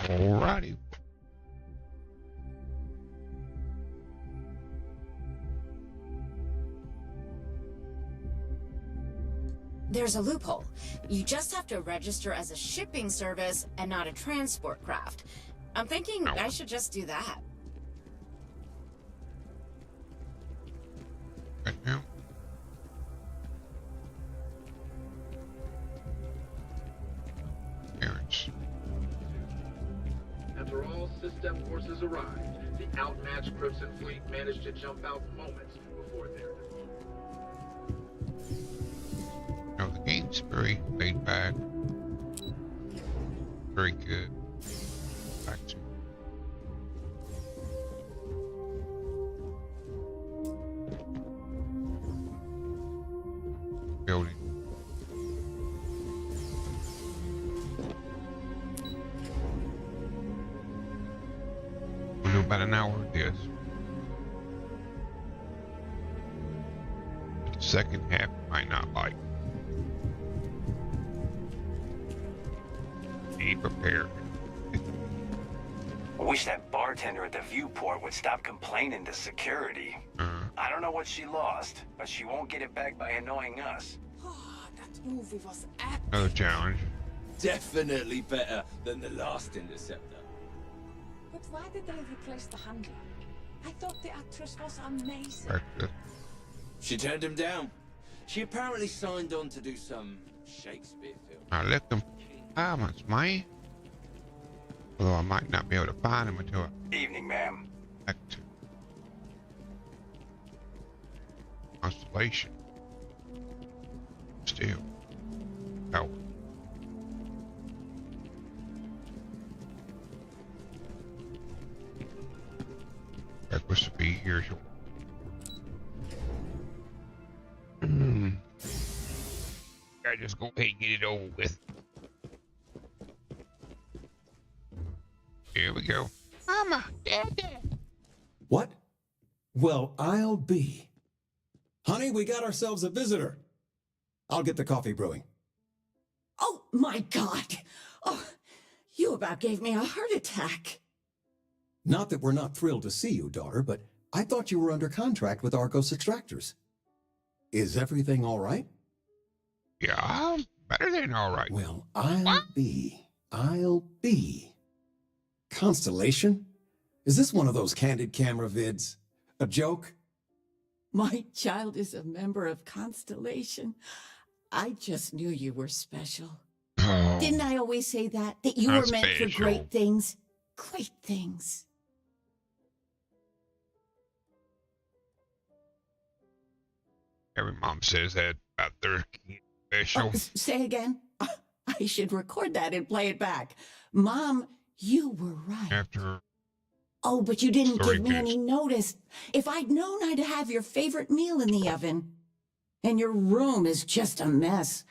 Alrighty. There's a loophole. You just have to register as a shipping service and not a transport craft. I'm thinking I should just do that. Right now. Parents. After all system forces arrived, the outmatched Crimson Fleet managed to jump out moments before their defeat. Now the game's very laid back. Very good. Back to building. We'll do about an hour of this. The second half you might not like. Be prepared. I wish that bartender at the viewport would stop complaining to security. I don't know what she lost, but she won't get it back by annoying us. Oh, that movie was epic. Another challenge. Definitely better than the last Interceptor. But why did they replace the handler? I thought the actress was amazing. Practice. She turned him down. She apparently signed on to do some Shakespeare film. I let them comments, man. Although I might not be able to find them until I Evening, ma'am. back to Constellation. Still. Oh. Breakfast will be here shortly. I just go ahead and get it over with. Here we go. Mama, Dad. What? Well, I'll be. Honey, we got ourselves a visitor. I'll get the coffee brewing. Oh, my God. Oh, you about gave me a heart attack. Not that we're not thrilled to see you, daughter, but I thought you were under contract with Argos Extractors. Is everything all right? Yeah, better than all right. Well, I'll be. Constellation? Is this one of those candid camera vids? A joke? My child is a member of Constellation. I just knew you were special. Oh, Didn't I always say that? That you Not were meant for special. great things? Great things. every mom says that about their kid special. Say again? I should record that and play it back. Mom, you were right. After Oh, but you didn't Sorry, give me James. any notice. If I'd known I'd have your favorite meal in the oven. And your room is just a mess.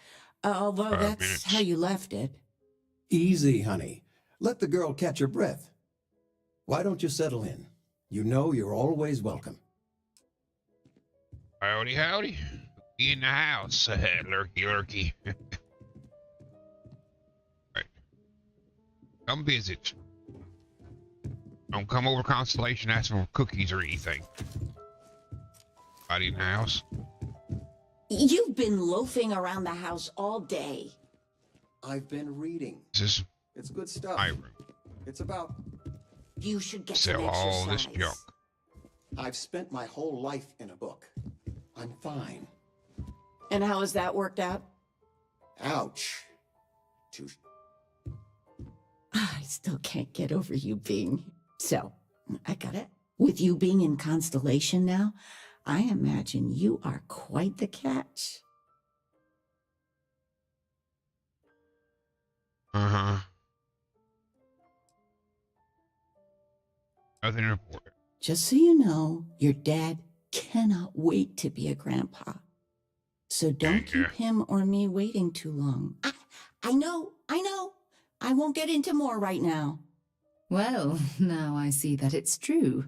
Although 5 that's minutes. how you left it. Easy, honey. Let the girl catch her breath. Why don't you settle in? You know you're always welcome. howdy, howdy. In the house. Lurky, lurky. Right. Come visit. Don't come over Constellation asking for cookies or anything. Anybody in the house? You've been loafing around the house all day. I've been reading. This is It's good stuff. my room. It's about... You should get Sell some all this exercise. junk. I've spent my whole life in a book. I'm fine. And how has that worked out? Ouch. Too... I still can't get over you being... So, I got it. With you being in Constellation now, I imagine you are quite the catch. Uh-huh. Nothing to report. Just so you know, your dad cannot wait to be a grandpa. So don't Yeah. keep him or me waiting too long. I know. I won't get into more right now. Well, now I see that it's true.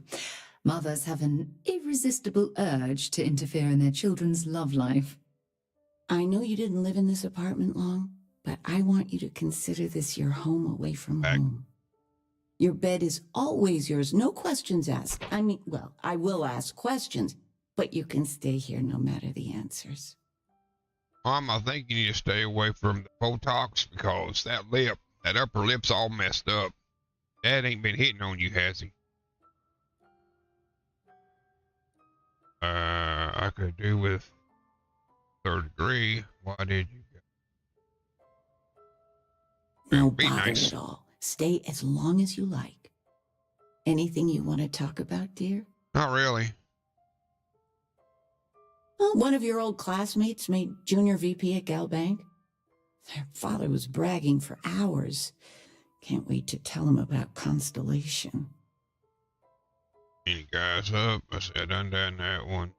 Mothers have an irresistible urge to interfere in their children's love life. I know you didn't live in this apartment long, but I want you to consider this your home away from Back. home. Your bed is always yours, no questions asked. I mean, well, I will ask questions, but you can stay here no matter the answers. Mom, I think you need to stay away from the Botox because that upper lip's all messed up. Dad ain't been hitting on you, has he? I could do with third degree. Why did you go? No Be bother nice. at all. Stay as long as you like. Anything you want to talk about, dear? Not really. Well, one of your old classmates made junior VP at Galbank. Their father was bragging for hours. Can't wait to tell him about Constellation. Any guys up? I said undone that one.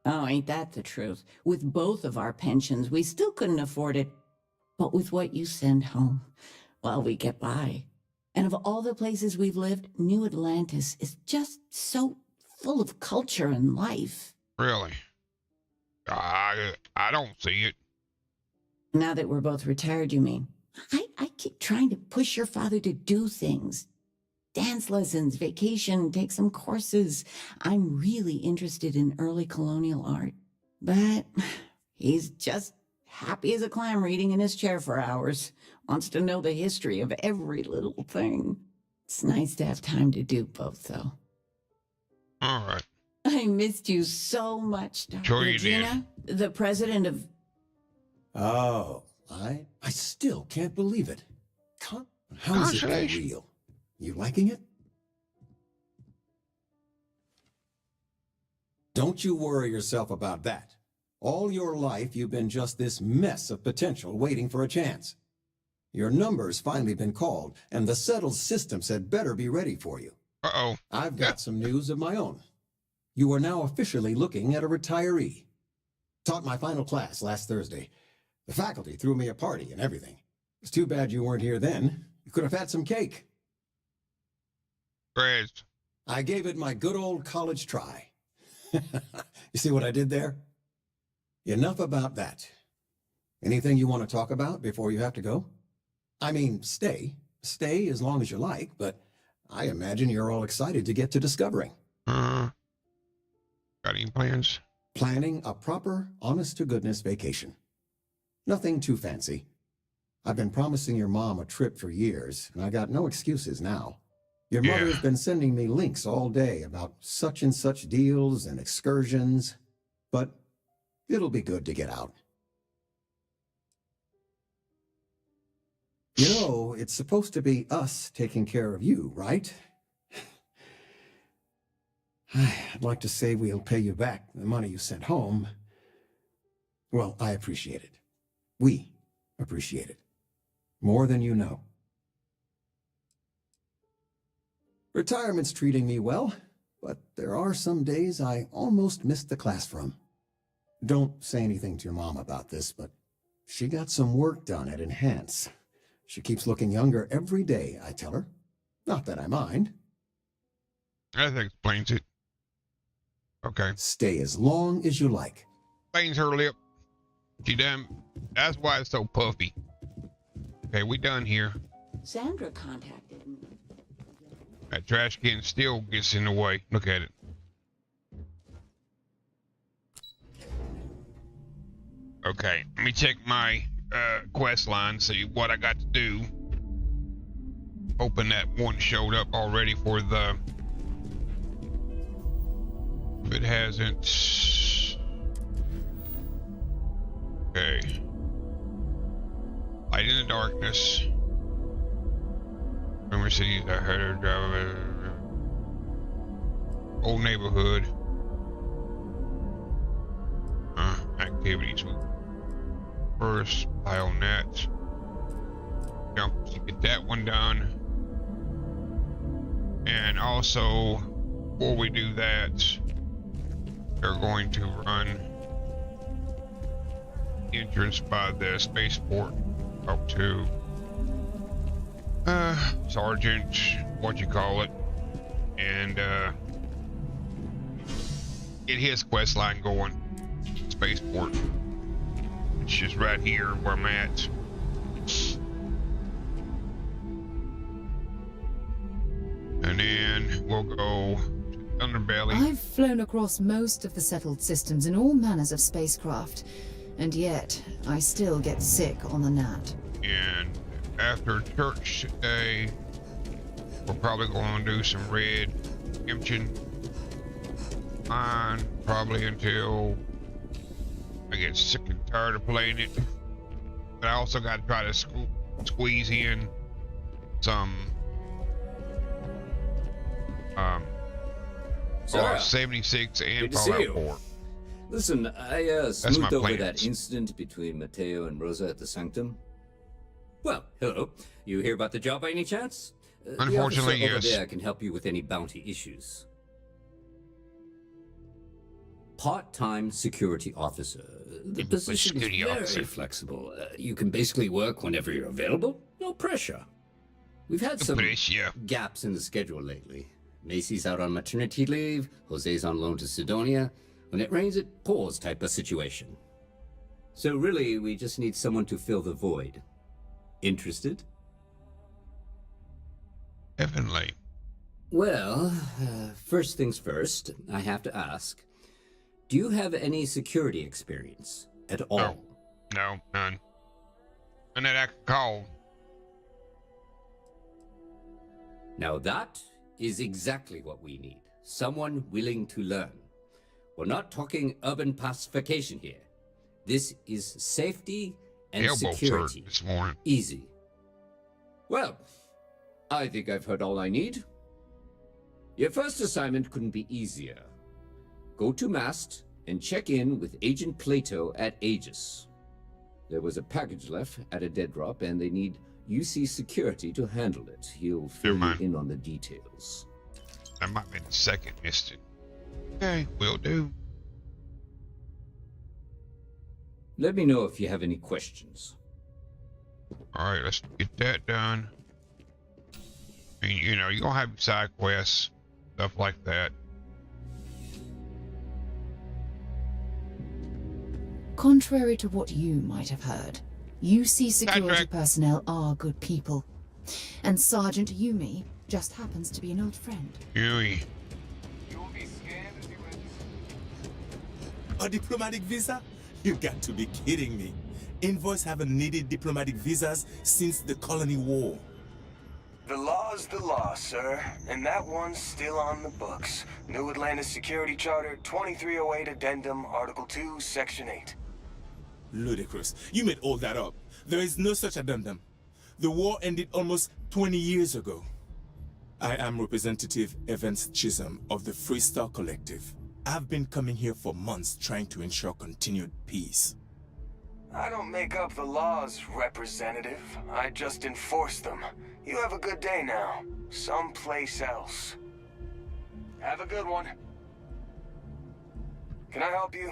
Oh, ain't that the truth? With both of our pensions, we still couldn't afford it. But with what you send home, well, we get by. And of all the places we've lived, New Atlantis is just so full of culture and life. Really? I don't see it. Now that we're both retired, you mean? I keep trying to push your father to do things. Dance lessons, vacation, take some courses. I'm really interested in early colonial art. But he's just happy as a clam reading in his chair for hours. Wants to know the history of every little thing. It's nice to have time to do both, though. All right. I missed you so much, Dr. Sure you Regina, the president of... Oh, I still can't believe it. How is it Constellation. real? You liking it? Don't you worry yourself about that. All your life, you've been just this mess of potential waiting for a chance. Your number's finally been called, and the settled systems had better be ready for you. Uh-oh. I've got some news of my own. You are now officially looking at a retiree. Taught my final class last Thursday. The faculty threw me a party and everything. It's too bad you weren't here then. You could have had some cake. Great. I gave it my good old college try. You see what I did there? Enough about that. Anything you want to talk about before you have to go? I mean, stay. Stay as long as you like, but I imagine you're all excited to get to discovering. Got any plans? Planning a proper, honest-to-goodness vacation. Nothing too fancy. I've been promising your mom a trip for years, and I got no excuses now. Your mother's been sending me links all day about such and such deals and excursions, but it'll be good to get out. You know, it's supposed to be us taking care of you, right? I'd like to say we'll pay you back the money you sent home. Well, I appreciate it. We appreciate it. More than you know. Retirement's treating me well, but there are some days I almost missed the class from. Don't say anything to your mom about this, but she got some work done at Enhance. She keeps looking younger every day, I tell her. Not that I mind. That explains it. Okay. Stay as long as you like. Cleans her lip. She done. That's why it's so puffy. Okay, we done here. Sandra contacted me. That trash can still gets in the way. Look at it. Okay, let me check my quest line, see what I got to do. Hoping that one showed up already for the... If it hasn't... Okay. Light in the darkness. Remember cities I heard her drive. Old neighborhood. Activities. First, pile nets. Jump to get that one done. And also, before we do that, they're going to run entrance by the spaceport up to Sergeant, what you call it, and get his quest line going. Spaceport. It's just right here where I'm at. we'll go to Underbelly. I've flown across most of the settled systems in all manners of spacecraft, and yet I still get sick on the gnat. And after church today, we're probably going to do some red redemption mine, probably until I get sick and tired of playing it. But I also got to try to squeeze in some 76 and Fallout 4. Listen, I smoothed over that incident between Mateo and Rosa at the Sanctum. Well, hello. You hear about the job by any chance? Unfortunately, the officer yes. over there can help you with any bounty issues. Part-time security officer. The position is very flexible. You can basically work whenever you're available. No pressure. We've had some gaps in the schedule lately. Macy's out on maternity leave. Jose's on loan to Sidonia. When it rains, it pours type of situation. So really, we just need someone to fill the void. Interested? Definitely. Well, first things first, I have to ask. Do you have any security experience at all? No, none. And that I can call. Now that is exactly what we need. Someone willing to learn. We're not talking urban pacification here. This is safety and security. This morning. Easy. Well, I think I've heard all I need. Your first assignment couldn't be easier. Go to Mast and check in with Agent Plato at Aegis. There was a package left at a dead drop, and they need UC security to handle it. He'll fill you in on the details. That might be the second missed it. Okay, will do. Let me know if you have any questions. All right, let's get that done. I mean, you know, you're gonna have side quests, stuff like that. Contrary to what you might have heard, UC security personnel are good people. And Sergeant Yumi just happens to be an old friend. Yumi. A diplomatic visa? You got to be kidding me. Envoys haven't needed diplomatic visas since the Colony War. The law's the law, sir, and that one's still on the books. New Atlantis Security Charter 2308 Addendum, Article 2, Section 8. Ludicrous. You made all that up. There is no such addendum. The war ended almost 20 years ago. I am Representative Evans Chisholm of the Freestar Collective. I've been coming here for months trying to ensure continued peace. I don't make up the laws, Representative. I just enforce them. You have a good day now. Someplace else. Have a good one. Can I help you?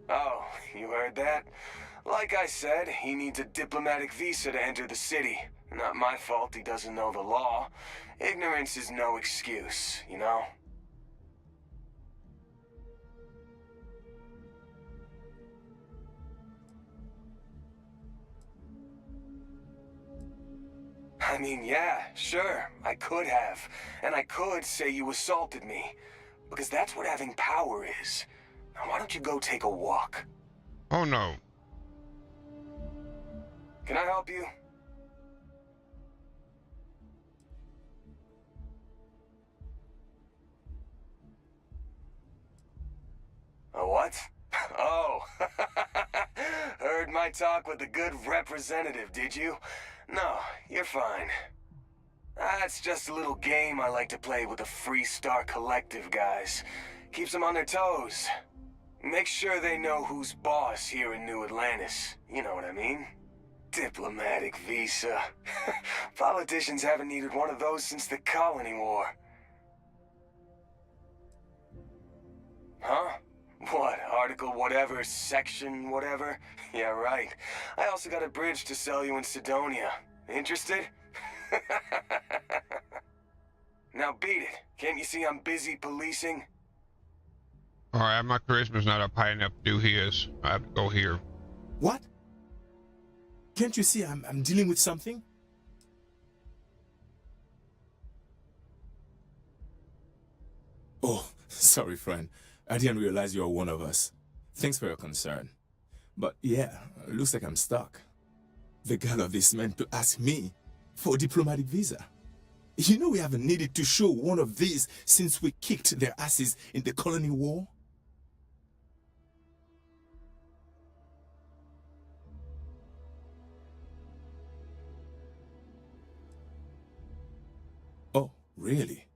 Oh, you heard that? Like I said, he needs a diplomatic visa to enter the city. Not my fault he doesn't know the law. Ignorance is no excuse, you know? I mean, yeah, sure, I could have. And I could say you assaulted me. Because that's what having power is. Now why don't you go take a walk? Oh no. Can I help you? A what? Oh, heard my talk with the good representative, did you? No, you're fine. That's just a little game I like to play with the Freestar Collective guys. Keeps them on their toes. Make sure they know who's boss here in New Atlantis. You know what I mean? Diplomatic visa. Politicians haven't needed one of those since the Colony War. Huh? What, article whatever, section whatever? Yeah, right. I also got a bridge to sell you in Sidonia. Interested? Now beat it. Can't you see I'm busy policing? Alright, my charisma's not up high enough to do his. I have to go here. What? Can't you see I'm dealing with something? Oh, sorry, friend. I didn't realize you were one of us. Thanks for your concern. But yeah, looks like I'm stuck. The gall of this man to ask me for a diplomatic visa. You know we haven't needed to show one of these since we kicked their asses in the colony war? Oh, really?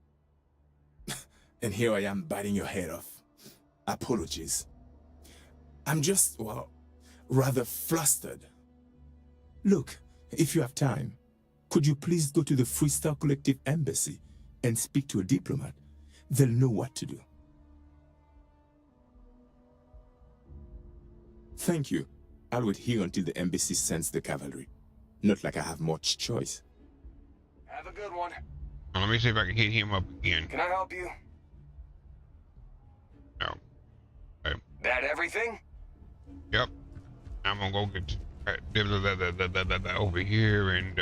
And here I am biting your head off. Apologies. I'm just, well, rather flustered. Look, if you have time, could you please go to the Freestyle Collective Embassy and speak to a diplomat? They'll know what to do. Thank you. I'll wait here until the embassy sends the cavalry. Not like I have much choice. Have a good one. Well, let me see if I can hit him up again. Can I help you? No. Okay. That everything? Yep. I'm gonna go get over here and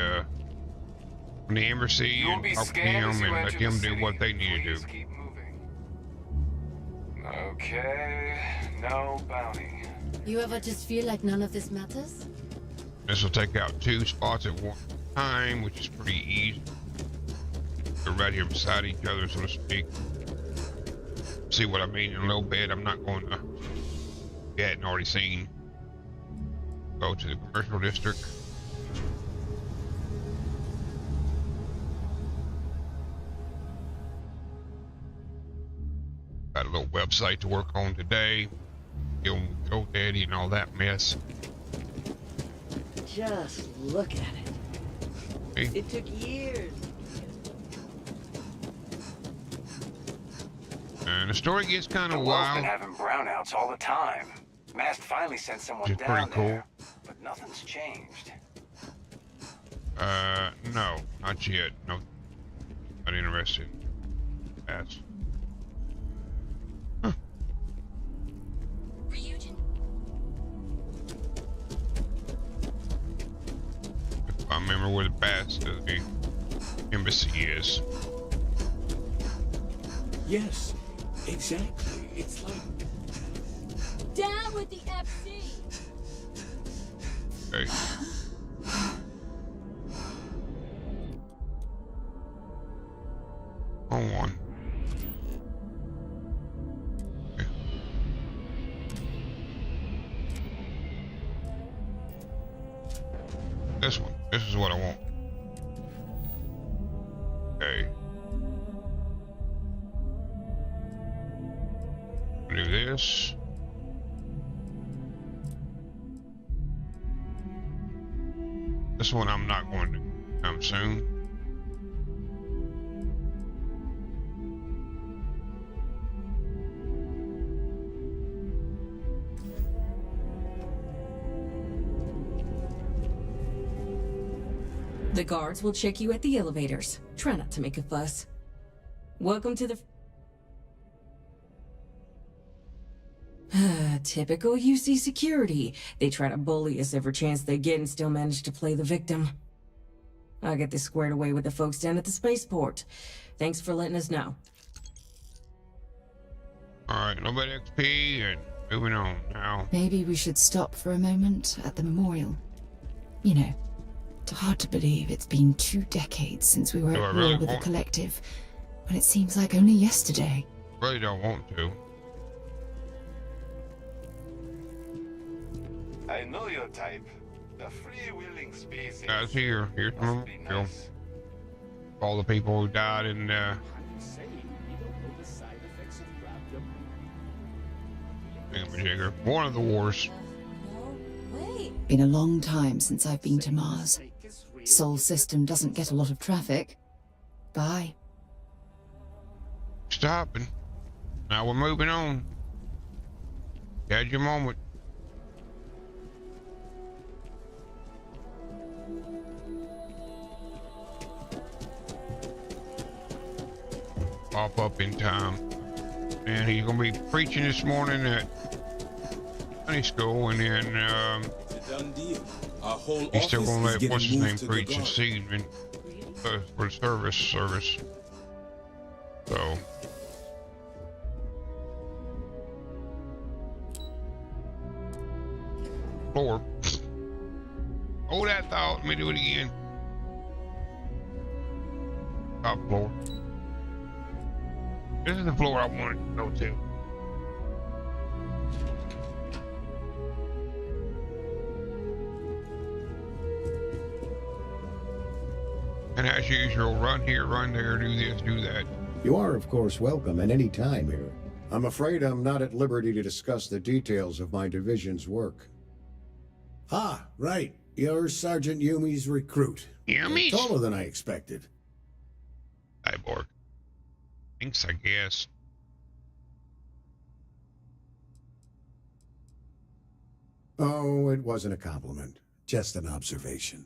from the embassy and talk to him and let them do what they need to do. Keep moving. Okay, no bounty. You ever just feel like none of this matters? This will take out 2 spots at one time, which is pretty easy. They're right here beside each other, so to speak. See what I mean in a little bit. I'm not going to get and already seen. Go to the commercial district. Got a little website to work on today. GoDaddy and all that mess. Just look at it. Hey. It took years. And the story gets kind of The world's wild. been having brownouts all the time. Mast finally sent someone Which is down pretty cool. there, but nothing's changed. No, not yet. No, not interested. Pass. Huh. If I remember where the pass to the embassy is. Yes, exactly. It's like... Down with the FC! Okay. Hold on. Okay. This one. This is what I want. Okay. Do this. This one I'm not going to come soon. The guards will check you at the elevators. Try not to make a fuss. Welcome to the... Typical UC security. They try to bully us every chance they get and still manage to play the victim. I'll get this squared away with the folks down at the spaceport. Thanks for letting us know. Alright, nobody XP and moving on now. Maybe we should stop for a moment at the memorial. You know, it's hard to believe it's been 2 decades since we were at war with the collective, when it seems like only yesterday. Really don't want to. I know your type. The free-willing species. Guys, here. Here's the memorial. Nice. All the people who died in thingamajigger. One of the wars. Been a long time since I've been to Mars. Sol system doesn't get a lot of traffic. Bye. Stopping. Now we're moving on. Had your moment. pop up in time. And he's gonna be preaching this morning at Sunday school, and then It's a done deal. Our whole he's still gonna office is let what's his getting name moved to preach the this garden. evening for the service. So. Floor. Hold that thought. Let me do it again. Top floor. This is the floor I wanted to go to. And as usual, run here, run there, do this, do that. You are, of course, welcome at any time here. I'm afraid I'm not at liberty to discuss the details of my division's work. Ah, right. You're Sergeant Yumi's recruit. Yumi's? You're taller than I expected. Cyborg. Thanks, I guess. Oh, it wasn't a compliment. Just an observation.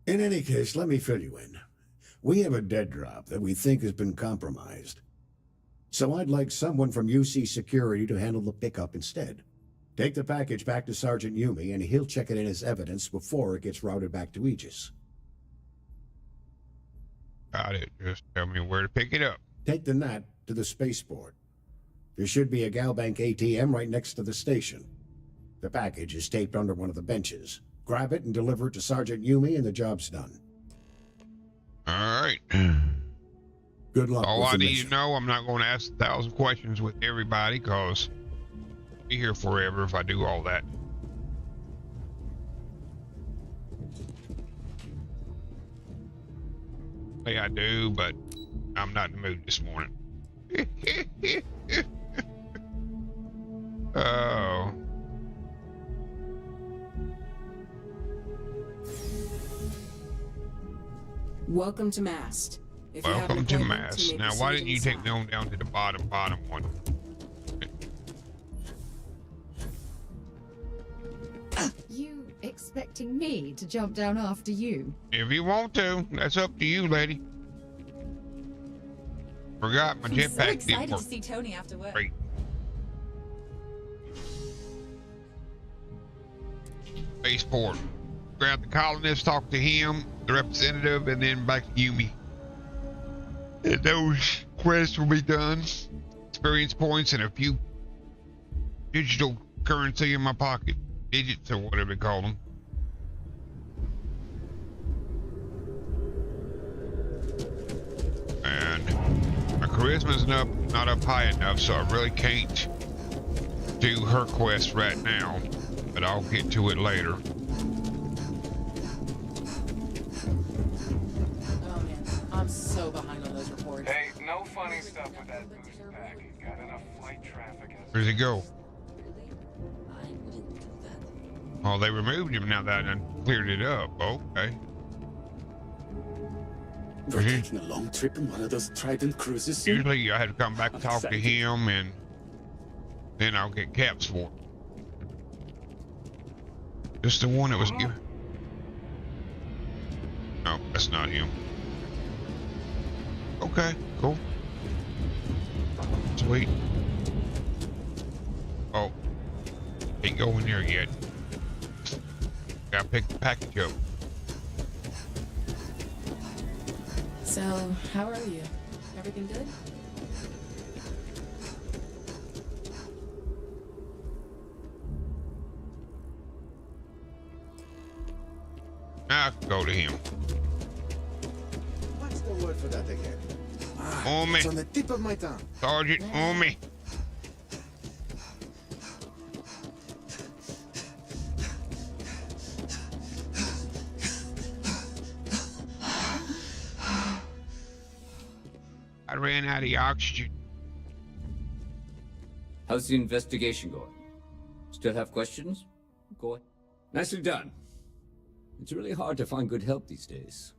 In any case, let me fill you in. We have a dead drop that we think has been compromised. So I'd like someone from UC Security to handle the pickup instead. Take the package back to Sergeant Yumi, and he'll check it in as evidence before it gets routed back to Aegis. Got it. Just tell me where to pick it up. Take the NAT to the spaceport. There should be a Galbank ATM right next to the station. The package is taped under one of the benches. Grab it and deliver it to Sergeant Yumi, and the job's done. All right. Good luck. All I need to know, I'm not going to ask 1,000 questions with everybody, because I'll be here forever if I do all that. Say I do, but I'm not in the mood this morning. Oh. Welcome to Mast. If you have an Welcome to appointment, Mass. you may Now, proceed why didn't you take inside. me on down to the bottom one? You expecting me to jump down after you? If you want to, that's up to you, lady. Forgot my I'm so jetpack didn't excited to work. see Tony after work. Great. Spaceport. Grab the colonist, talk to him, the representative, and then back to Yumi. And those quests will be done. Experience points and a few digital currency in my pocket. Digits or whatever they call them. And my charisma's not up high enough, so I really can't do her quest right now. But I'll get to it later. Oh man, I'm so behind on those reports. Hey, no funny stuff with that boost pack. Got enough flight traffic. Where's he go? Oh, they removed him now that I done cleared it up. Okay. We're taking a long trip in one of those Trident cruises. Usually I have to come back and talk to him, and then I'll get caps for it. Just the one that was given. No, that's not him. Okay, cool. Sweet. Oh, ain't going there yet. Gotta pick the package up. So, how are you? Everything good? Now I can go to him. What's the word for that again? On me. It's on the tip of my tongue. Sergeant, on me. I ran out of oxygen. How's the investigation going? Still have questions? Go on. Nicely done. It's really hard to find good help these days.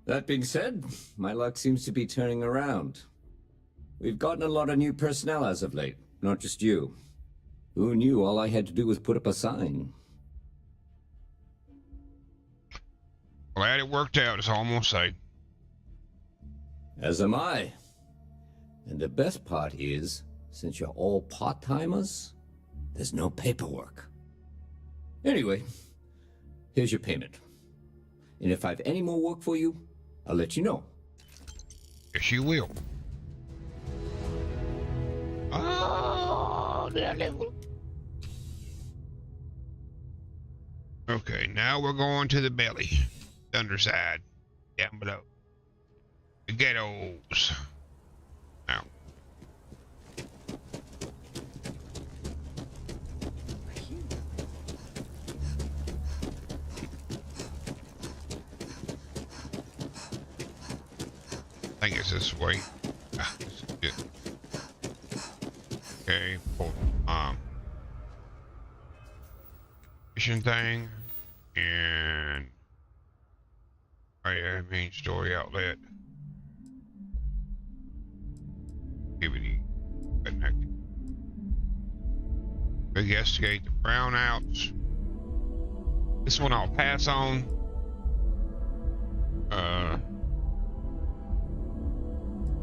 That being said, my luck seems to be turning around. We've gotten a lot of new personnel as of late, not just you. Who knew all I had to do was put up a sign? Glad it worked out, is all I'm gonna say. As am I. And the best part is, since you're all part-timers, there's no paperwork. Anyway, here's your payment. And if I have any more work for you, I'll let you know. Yes, you will. Oh, that level. Okay, now we're going to the belly. The underside. Down below. The ghettos. Now. I think it's this way. Ah, this is good. Okay, pull mission thing and main story outlet. Activity connected. Investigate the brownouts. This one I'll pass on.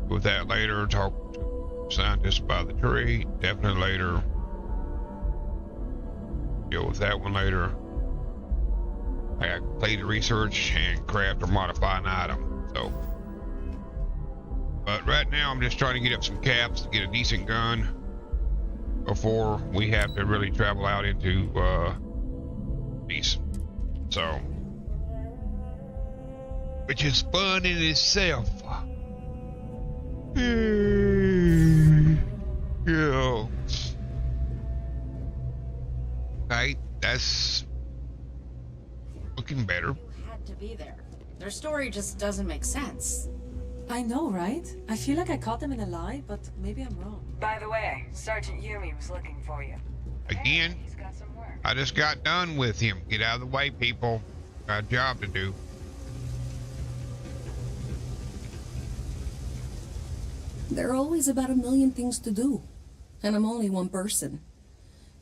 With that later. Talk to scientists by the tree. Definitely later. Deal with that one later. I got completed research and craft or modify an item. So, but right now I'm just trying to get up some caps to get a decent gun before we have to really travel out into these. So, which is fun in itself. Yeah. Okay, that's looking better. Had to be there. Their story just doesn't make sense. I know, right? I feel like I caught them in a lie, but maybe I'm wrong. By the way, Sergeant Yumi was looking for you. Again, He's got some work. I just got done with him. Get out of the way, people. Got a job to do. There are always about 1 million things to do, and I'm only one person.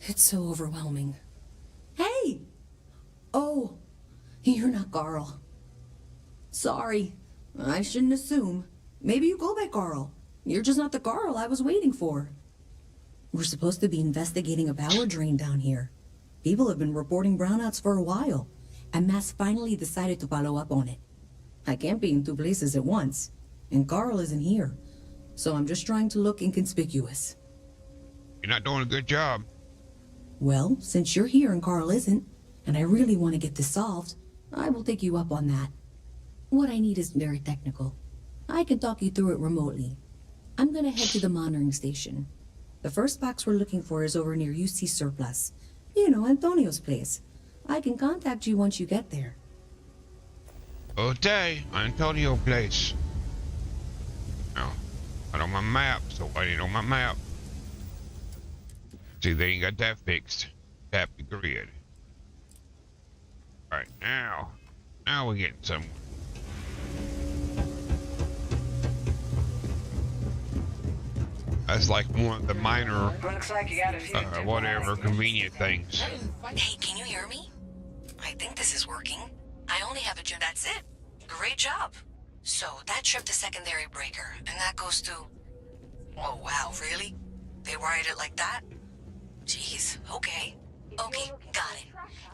It's so overwhelming. Hey! Oh, you're not Carl. Sorry, I shouldn't assume. Maybe you go by Carl. You're just not the Carl I was waiting for. We're supposed to be investigating a power drain down here. People have been reporting brownouts for a while, and Mass finally decided to follow up on it. I can't be in 2 places at once, and Carl isn't here. So I'm just trying to look inconspicuous. You're not doing a good job. Well, since you're here and Carl isn't, and I really want to get this solved, I will take you up on that. What I need isn't very technical. I can talk you through it remotely. I'm gonna head to the monitoring station. The first box we're looking for is over near UC Surplus. You know, Antonio's place. I can contact you once you get there. Okay, Antonio place. Now, not on my map, so I ain't on my map. See, they ain't got that fixed. Tap the grid. Alright, now we're getting somewhere. That's like one of the minor, whatever, convenient things. Hey, can you hear me? I think this is working. I only have a job. That's it. Great job. So that tripped the secondary breaker, and that goes to... Oh, wow, really? They wired it like that? Jeez, okay. Okay, got it.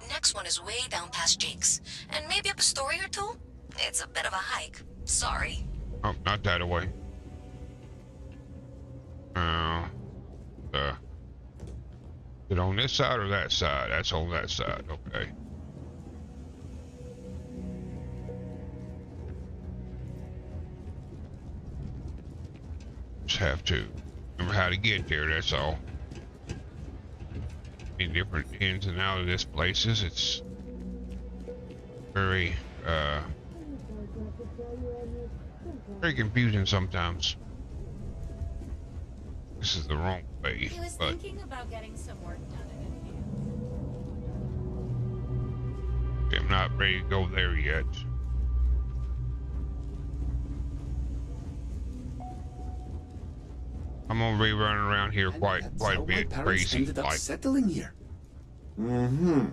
Next one is way down past Jake's, and maybe up a story or two? It's a bit of a hike. Sorry. Oh, not that away. Is it on this side or that side? That's on that side, okay. Just have to remember how to get there, that's all. In different ins and out of this places, it's very confusing sometimes. This is the wrong way, I was thinking about getting some work done in I'm not ready to go there yet. I'm gonna be running around here quite a bit crazy. Ended up settling here. Mm-hmm.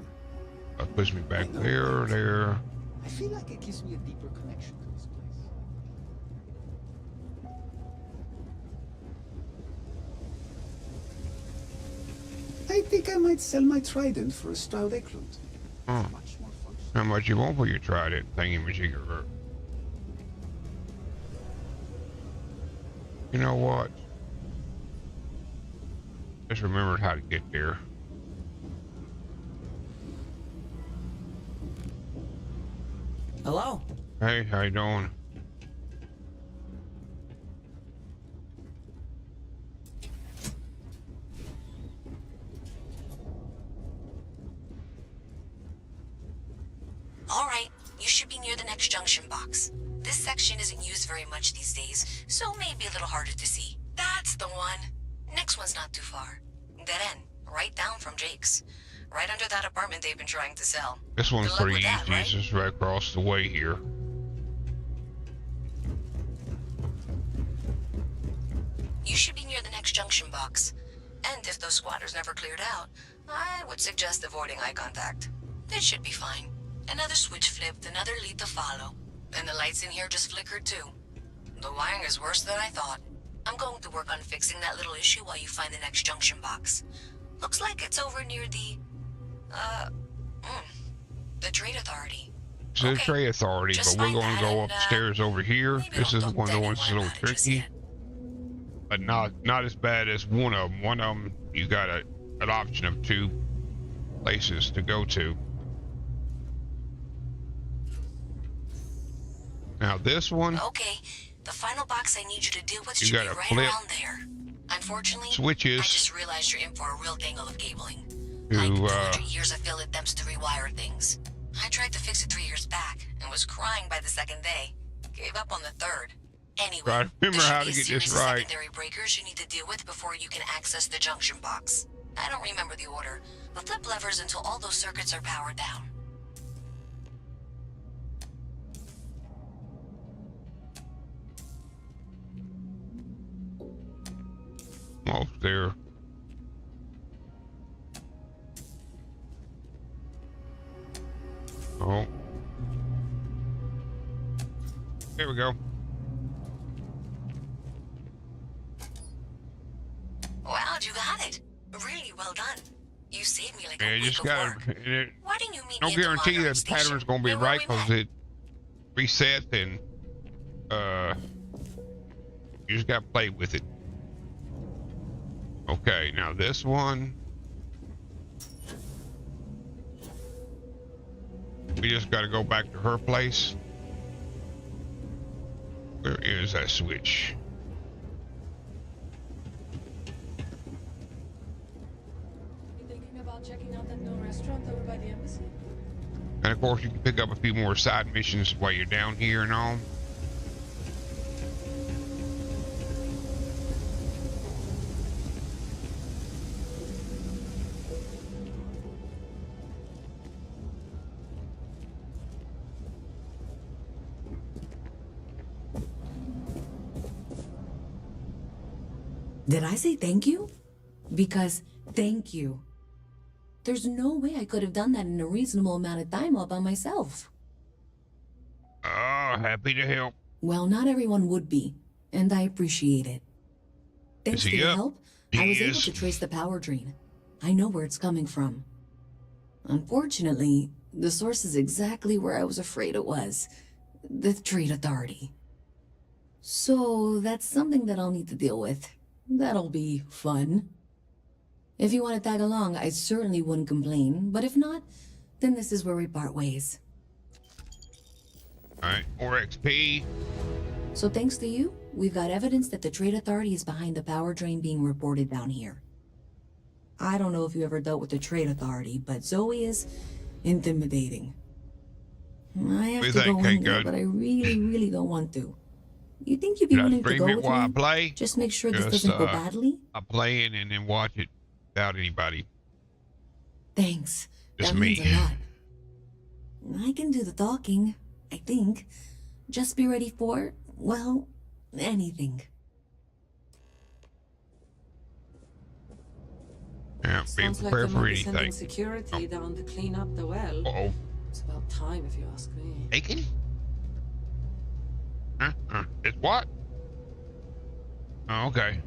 That puts me back there. I feel like it gives me a deeper connection to this place. I think I might sell my trident for a Stroud Eklund. Oh. How much you want for your trident thingy-majigger? You know what? Just remembered how to get there. Hello? Hey, how you doing? All right, you should be near the next junction box. This section isn't used very much these days, so maybe a little harder to see. That's the one. Next one's not too far. Dead end, right down from Jake's. Right under that apartment they've been trying to sell. This one's pretty easy. That, right? It's just right across the way here. You should be near the next junction box. And if those squatters never cleared out, I would suggest avoiding eye contact. It should be fine. Another switch flipped, another lead to follow. And the lights in here just flickered too. The wiring is worse than I thought. I'm going to work on fixing that little issue while you find the next junction box. Looks like it's over near the Trade Authority. It's the Trade Authority, but we're going to go upstairs over here. This is one of the ones that's a little tricky. But not as bad as one of them. One of them, you got an option of 2 places to go to. Now this one. Okay, the final box I need you to deal with You should be gotta right flip around there. Unfortunately, switches I just realized you're in for a real tangle of cabling. To, like 200 years of failed attempts to rewire things. I tried to fix it 3 years back and was crying by the second day. Gave up on the third. Anyway, I remember how to get this right. Secondary breakers you need to deal with before you can access the junction box. I don't remember the order, but flip levers until all those circuits are powered down. Off there. Oh. Here we go. Wow, you got it. Really well done. You saved me like a You week just of got work. Why didn't you meet no me at the guarantee monitoring that the station? pattern's going to be Where right we because met? it resets and you just got to play with it. Okay, now this one. We just got to go back to her place. Where is that switch? You thinking about checking out that new restaurant over by the embassy? And of course, you can pick up a few more side missions while you're down here and all. Did I say thank you? Because thank you. There's no way I could have done that in a reasonable amount of time all by myself. Happy to help. Well, not everyone would be, and I appreciate it. Thanks to your help, I was able to trace the power drain. I know where it's coming from. Unfortunately, the source is exactly where I was afraid it was. The Trade Authority. So that's something that I'll need to deal with. That'll be fun. If you want to tag along, I certainly wouldn't complain, but if not, then this is where we part ways. Alright, or XP. So thanks to you, we've got evidence that the Trade Authority is behind the power drain being reported down here. I don't know if you ever dealt with the Trade Authority, but Zoe is intimidating. I have to go in there, but I really don't want to. You think you'd be willing to go with me? I play? Just make sure this doesn't go badly? I play it and then watch it without anybody. Thanks. Just that me. means a lot. I can do the talking, I think. Just be ready for, well, anything. Yeah, be Sounds like prepared they for might be sending anything. security down to clean up the well. Uh-oh. It's about time, if you ask me. Bacon? It's what? Oh, okay.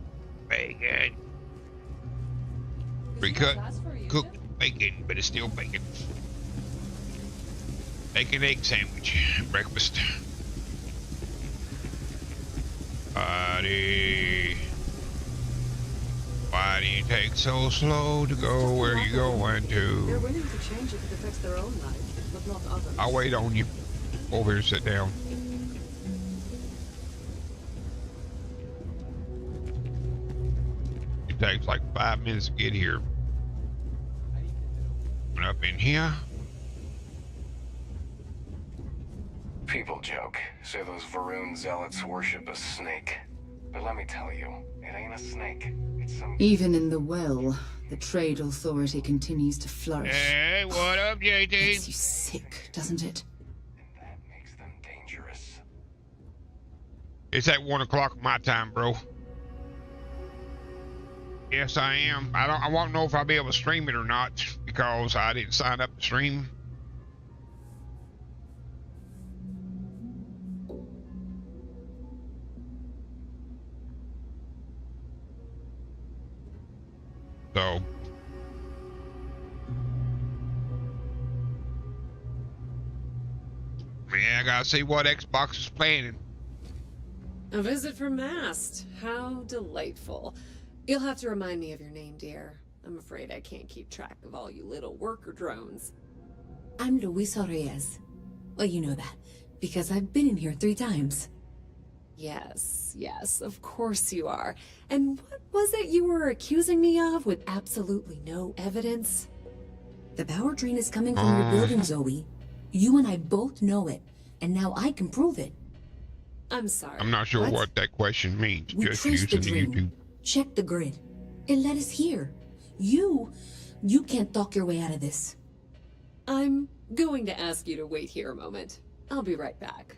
Bacon. You Pre-cut, cooked bacon, but it's still bacon. Bacon egg sandwich, breakfast. Buddy, why do you take so slow to go where you going to? They're willing to change if it affects their own lives, but not others. I'll wait on you. Over here, sit down. It takes like 5 minutes to get here. And up in here. People joke, say those Varun zealots worship a snake. But let me tell you, it ain't a snake. It's some... Even in the well, the trade authority continues to flourish. Hey, what up, JT? Makes you sick, doesn't it? And that makes them dangerous. It's at 1 o'clock my time, bro. Yes, I am. I won't know if I'll be able to stream it or not because I didn't sign up to stream. So, yeah, I gotta see what Xbox is planning. A visit from Mast. How delightful. You'll have to remind me of your name, dear. I'm afraid I can't keep track of all you little worker drones. I'm Luisa Reyes. Well, you know that, because I've been in here 3 times. Yes, of course you are. And what was it you were accusing me of with absolutely no evidence? The power drain is coming from your building, Zoe. You and I both know it, and now I can prove it. I'm sorry. I'm not sure what that question means. We Just traced the using drain. YouTube. Check the grid. It led us here. You can't talk your way out of this. I'm going to ask you to wait here a moment. I'll be right back.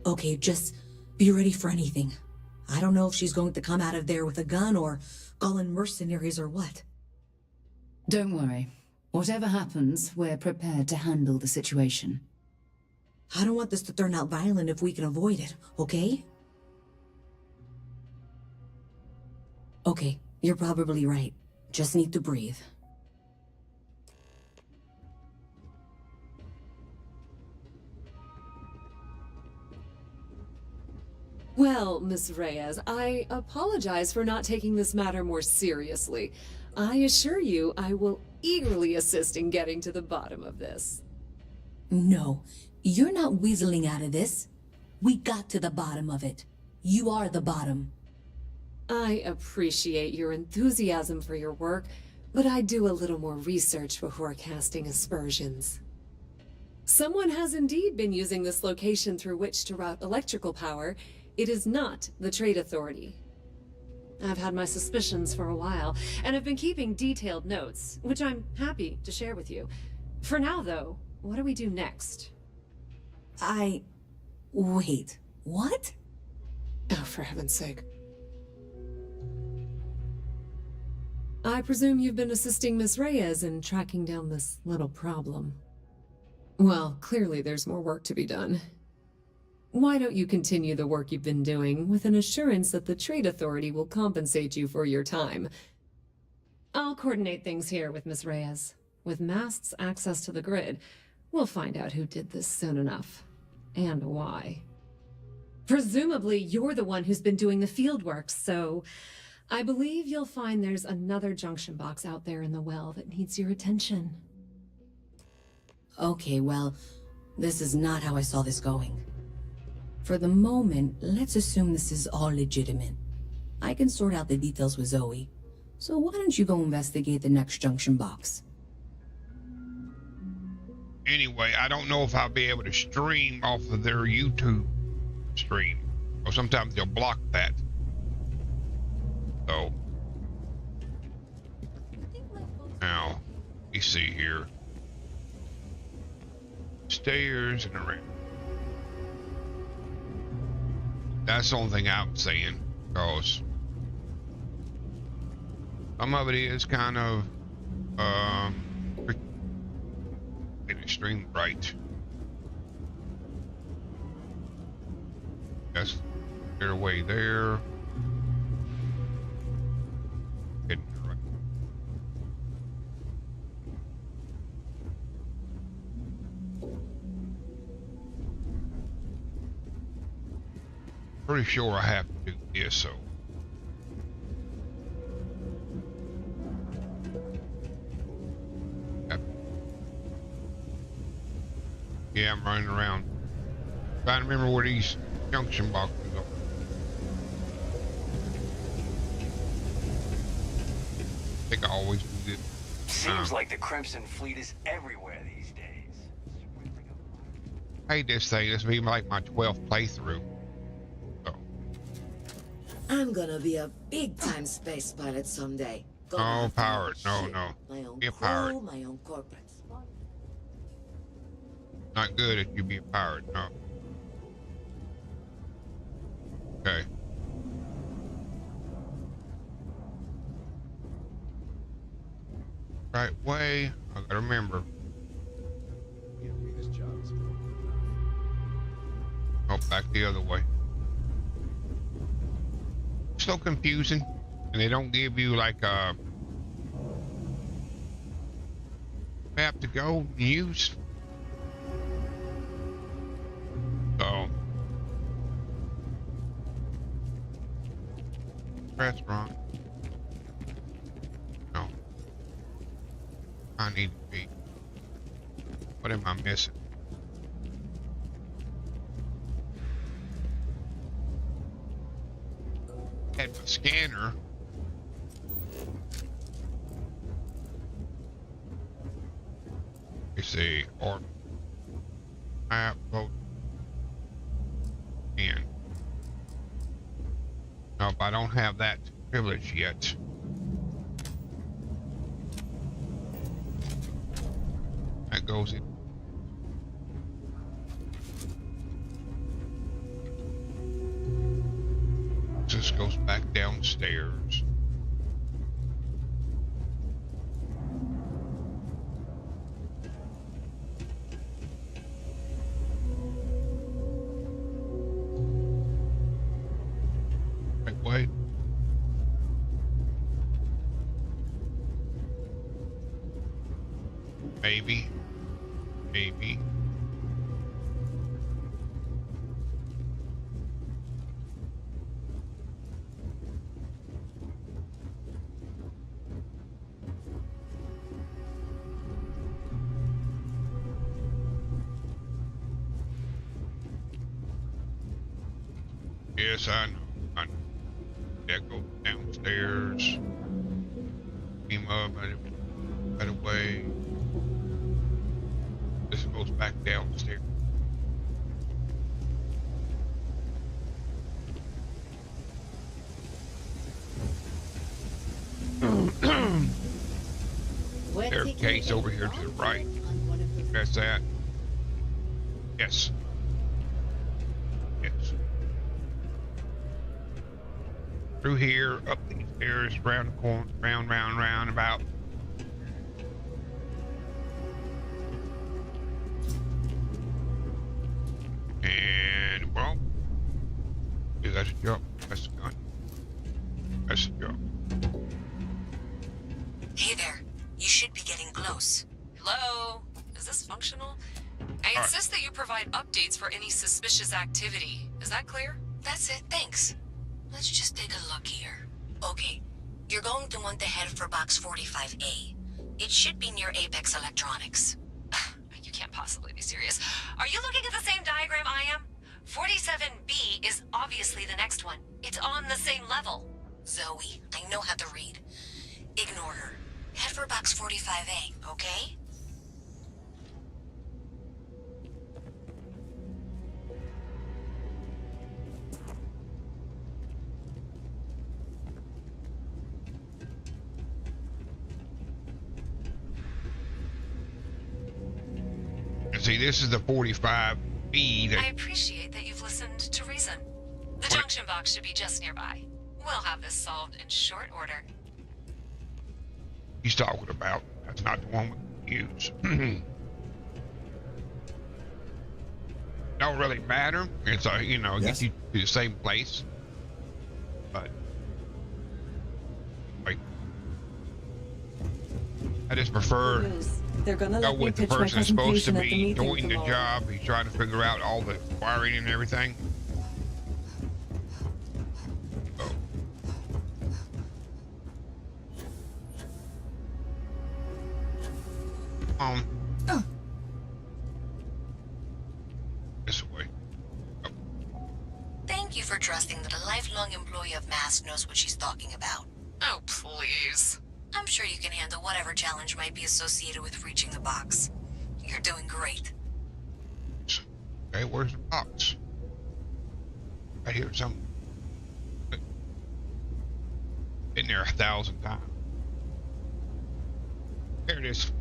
Okay, just be ready for anything. I don't know if she's going to come out of there with a gun or call in mercenaries or what. Don't worry. Whatever happens, we're prepared to handle the situation. I don't want this to turn out violent if we can avoid it, okay? Okay, you're probably right. Just need to breathe. Well, Miss Reyes, I apologize for not taking this matter more seriously. I assure you I will eagerly assist in getting to the bottom of this. No, you're not weaseling out of this. We got to the bottom of it. You are the bottom. I appreciate your enthusiasm for your work, but I'd do a little more research before casting aspersions. Someone has indeed been using this location through which to route electrical power. It is not the Trade Authority. I've had my suspicions for a while, and have been keeping detailed notes, which I'm happy to share with you. For now, though, what do we do next? Wait, what? Oh, for heaven's sake. I presume you've been assisting Miss Reyes in tracking down this little problem. Well, clearly there's more work to be done. Why don't you continue the work you've been doing with an assurance that the Trade Authority will compensate you for your time? I'll coordinate things here with Miss Reyes. With Mast's access to the grid, we'll find out who did this soon enough. And why. Presumably, you're the one who's been doing the field work, so I believe you'll find there's another junction box out there in the well that needs your attention. Okay, well, this is not how I saw this going. For the moment, let's assume this is all legitimate. I can sort out the details with Zoe. So why don't you go investigate the next junction box? Anyway, I don't know if I'll be able to stream off of their YouTube stream. Or sometimes they'll block that. So. Now, you see here. Stairs and a ramp. That's the only thing I'm saying, because Some of it is kind of extreme bright. That's clear away there. Getting right. Pretty sure I have to do this, so. Yeah, I'm running around trying to remember where these junction boxes are. I think I always do this. Seems like the Crimson Fleet is everywhere these days. I hate this thing. This will be like my 12th playthrough. So. I'm gonna be a big-time space pilot someday. Oh, pirate. No, no. My own Be a crew, pirate. my own corporate. Not good if you be a pirate, no. Okay. Right way. I gotta remember. Oh, back the other way. So confusing, and they don't give you like a map to go and use. So restaurant. No. I need to be. What am I missing? Had my scanner. Let's see. Or map vote. And nope, I don't have that privilege yet. That goes in. Just goes back downstairs. Wait. Maybe. Maybe. Yes, I know. I know. That goes downstairs. Came up right away. This goes back downstairs. Staircase over here to the right. That's that. Yes. Yes. Through here, up these stairs, round the corner, round about. And well, yeah, that's a jump. That's a gun. That's a jump. Hey there. You should be getting close. Hello? Is this functional? I insist that you provide updates for any suspicious activity. Is that clear? That's it, thanks. Let's just take a look here. Okay, you're going to want to head for box 45A. It should be near Apex Electronics. You can't possibly be serious. Are you looking at the same diagram I am? 47B is obviously the next one. It's on the same level. Zoe, I know how to read. Ignore her. Head for box 45A, okay? See, this is the 45B that... I appreciate that you've listened to reason. The junction box should be just nearby. We'll have this solved in short order. he's talking about. That's not the one we use. Don't really matter. It's a, you know, Yes. get you to the same place. But like, I just prefer They're gonna go let me with the pitch my person that's supposed to presentation at the be meeting doing the tomorrow. job. He's trying to figure out all the wiring and everything. This way. Thank you for trusting that a lifelong employee of MASK knows what she's talking about. Oh, please. I'm sure you can handle whatever challenge might be associated with reaching the box. You're doing great. Okay, where's the box? Right here, some. Been there 1,000 times. There it is.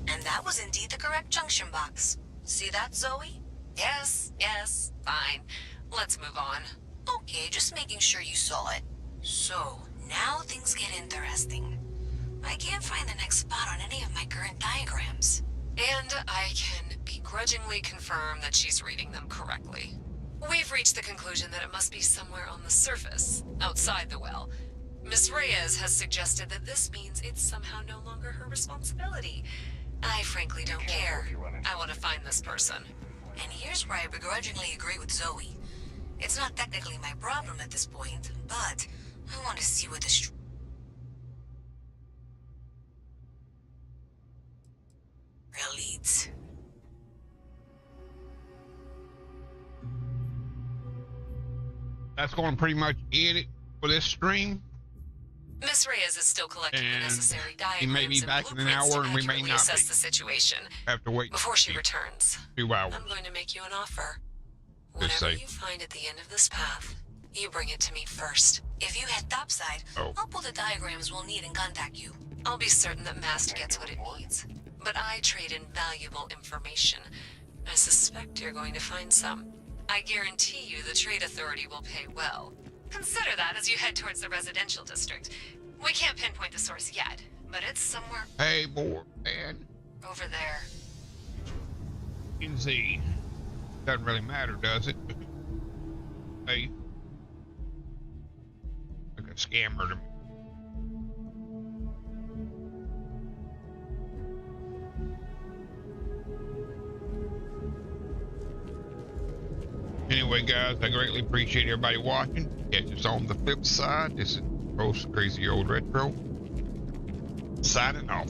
And that was indeed the correct junction box. See that, Zoe? Yes, fine. Let's move on. Okay, just making sure you saw it. So, now things get interesting. I can't find the next spot on any of my current diagrams. And I can begrudgingly confirm that she's reading them correctly. We've reached the conclusion that it must be somewhere on the surface, outside the well. Miss Reyes has suggested that this means it's somehow no longer her responsibility. I frankly don't care. I want to find this person. And here's where I begrudgingly agree with Zoe. It's not technically my problem at this point, but I want to see what this leads. That's going to pretty much end it for this stream. Miss Reyes is still collecting the necessary diagrams he may be back in an hour, and we may not assess be. the situation. Have to wait Before she returns, 2 hours. I'm going to make you an offer. Just Whatever say. you find at the end of this path, you bring it to me first. If you head topside, I'll pull the diagrams we'll need and contact you. I'll be certain that Mast gets what it needs. But I trade in valuable information. I suspect you're going to find some. I guarantee you the Trade Authority will pay well. Consider that as you head towards the residential district. We can't pinpoint the source yet, but it's somewhere Hey, boy, man. over there. You can see. Doesn't really matter, does it? Hey. Like a scammer to me. Anyway, guys, I greatly appreciate everybody watching. Catch us on the flip side. This is Crazy Old Retro. Signing off.